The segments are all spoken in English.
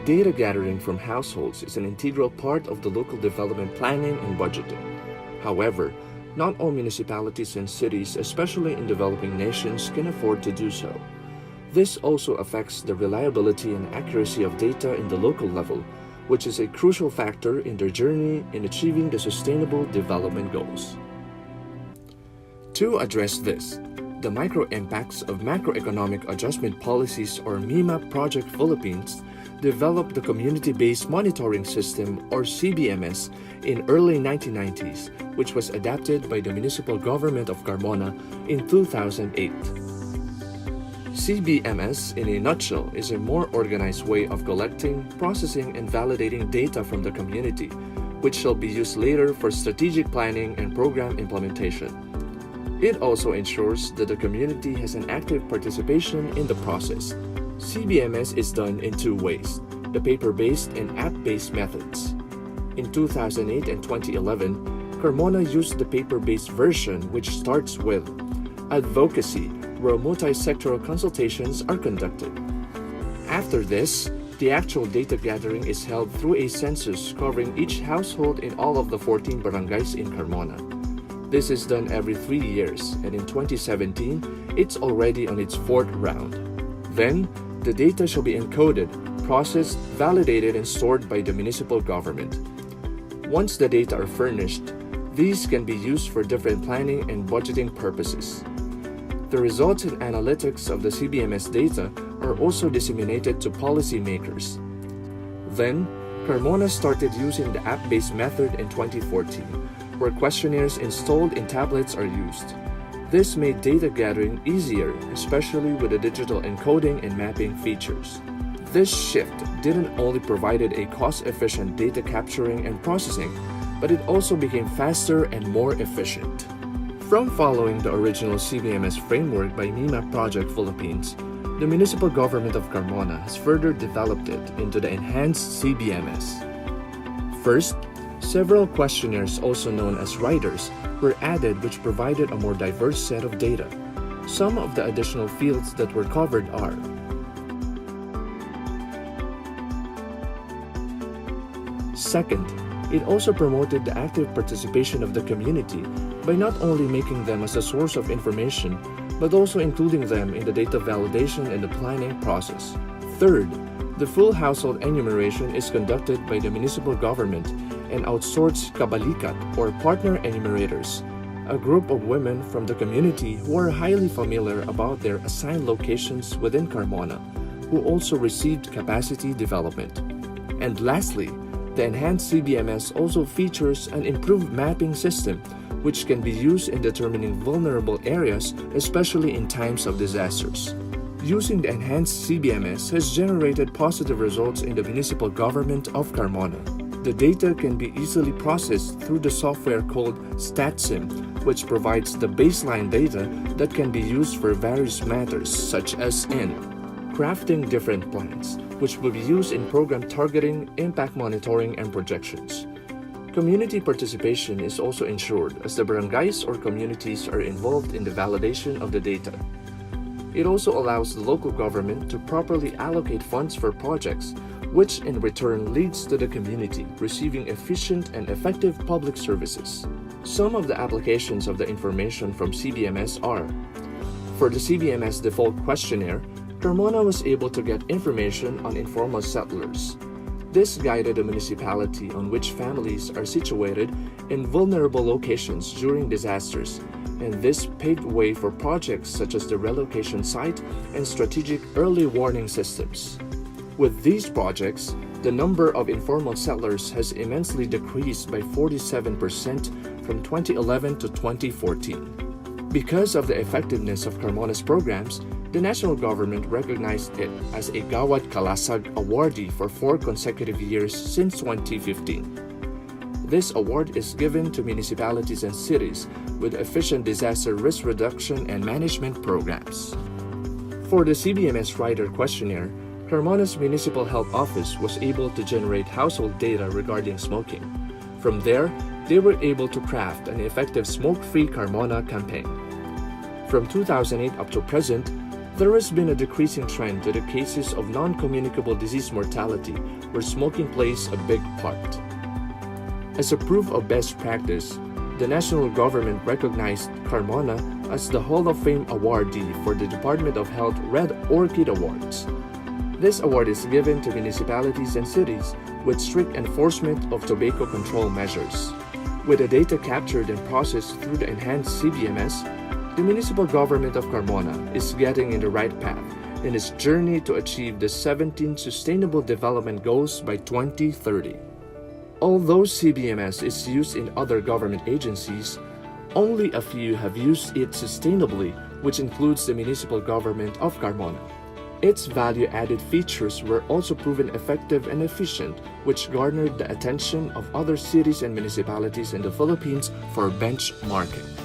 Data gathering from households is an integral part of the local development planning and budgeting. However, not all municipalities and cities, especially in developing nations, can afford to do so. This also affects the reliability and accuracy of data in the local level, which is a crucial factor in their journey in achieving the Sustainable Development Goals. To address this, the micro impacts of macroeconomic adjustment policies, or MIMA Project Philippines, developed the Community-Based Monitoring System, or CBMS, in early 1990s, which was adapted by the municipal government of Carmona in 2008. CBMS, in a nutshell, is a more organized way of collecting, processing, and validating data from the community, which shall be used later for strategic planning and program implementation. It also ensures that the community has an active participation in the process. CBMS is done in two ways, the paper-based and app-based methods. In 2008 and 2011, Carmona used the paper-based version, which starts with advocacy, where multi-sectoral consultations are conducted. After this, the actual data gathering is held through a census covering each household in all of the 14 barangays in Carmona. This is done every 3 years, and in 2017, it's already on its fourth round. Then, the data shall be encoded, processed, validated, and stored by the municipal government. Once the data are furnished, these can be used for different planning and budgeting purposes. The results and analytics of the CBMS data are also disseminated to policymakers. Then, Carmona started using the app-based method in 2014, where questionnaires installed in tablets are used. This made data gathering easier, especially with the digital encoding and mapping features. This shift didn't only provided a cost-efficient data capturing and processing, but it also became faster and more efficient. From following the original CBMS framework by MIMA Project Philippines, the municipal government of Carmona has further developed it into the enhanced CBMS. First, several questionnaires, also known as riders, were added, which provided a more diverse set of data. Some of the additional fields that were covered are Second, it also promoted the active participation of the community by not only making them as a source of information, but also including them in the data validation and the planning process. Third, the full household enumeration is conducted by the municipal government and outsourced kabalikat, or partner enumerators, a group of women from the community who are highly familiar about their assigned locations within Carmona, who also received capacity development. And lastly, the enhanced CBMS also features an improved mapping system, which can be used in determining vulnerable areas, especially in times of disasters. Using the enhanced CBMS has generated positive results in the municipal government of Carmona. The data can be easily processed through the software called StatSim, which provides the baseline data that can be used for various matters, such as in crafting different plans, which will be used in program targeting, impact monitoring, and projections. Community participation is also ensured as the barangays or communities are involved in the validation of the data. It also allows the local government to properly allocate funds for projects, which in return leads to the community receiving efficient and effective public services. Some of the applications of the information from CBMS are: for the CBMS default questionnaire, Carmona was able to get information on informal settlers. This guided the municipality on which families are situated in vulnerable locations during disasters, and this paved way for projects such as the relocation site and strategic early warning systems. With these projects, the number of informal settlers has immensely decreased by 47% from 2011 to 2014. Because of the effectiveness of Carmona's programs, the national government recognized it as a Gawad Kalasag awardee for 4 consecutive years since 2015. This award is given to municipalities and cities with efficient disaster risk reduction and management programs. For the CBMS Rider Questionnaire, Carmona's Municipal Health Office was able to generate household data regarding smoking. From there, they were able to craft an effective Smoke-Free Carmona campaign. From 2008 up to present, There has been a decreasing trend to the cases of non-communicable disease mortality where smoking plays a big part. As a proof of best practice, the national government recognized Carmona as the Hall of Fame awardee for the Department of Health Red Orchid Awards. This award is given to municipalities and cities with strict enforcement of tobacco control measures. With the data captured and processed through the enhanced CBMS, the municipal government of Carmona is getting in the right path in its journey to achieve the 17 Sustainable Development Goals by 2030. Although CBMS is used in other government agencies, only a few have used it sustainably, which includes the municipal government of Carmona. Its value-added features were also proven effective and efficient, which garnered the attention of other cities and municipalities in the Philippines for benchmarking.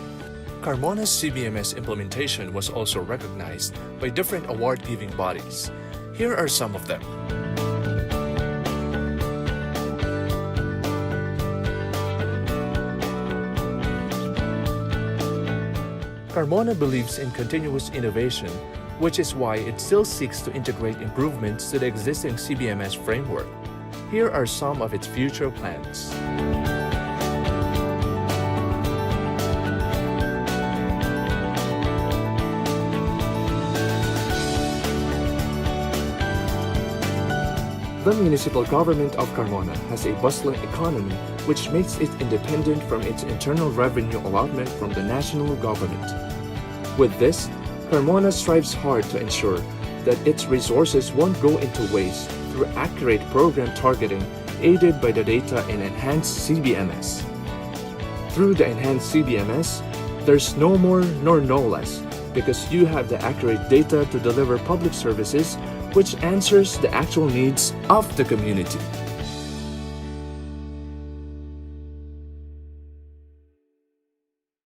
Carmona's CBMS implementation was also recognized by different award-giving bodies. Here are some of them. Carmona believes in continuous innovation, which is why it still seeks to integrate improvements to the existing CBMS framework. Here are some of its future plans. The municipal government of Carmona has a bustling economy which makes it independent from its internal revenue allotment from the national government. With this, Carmona strives hard to ensure that its resources won't go into waste through accurate program targeting aided by the data in enhanced CBMS. Through the enhanced CBMS, there's no more nor no less because you have the accurate data to deliver public services which answers the actual needs of the community.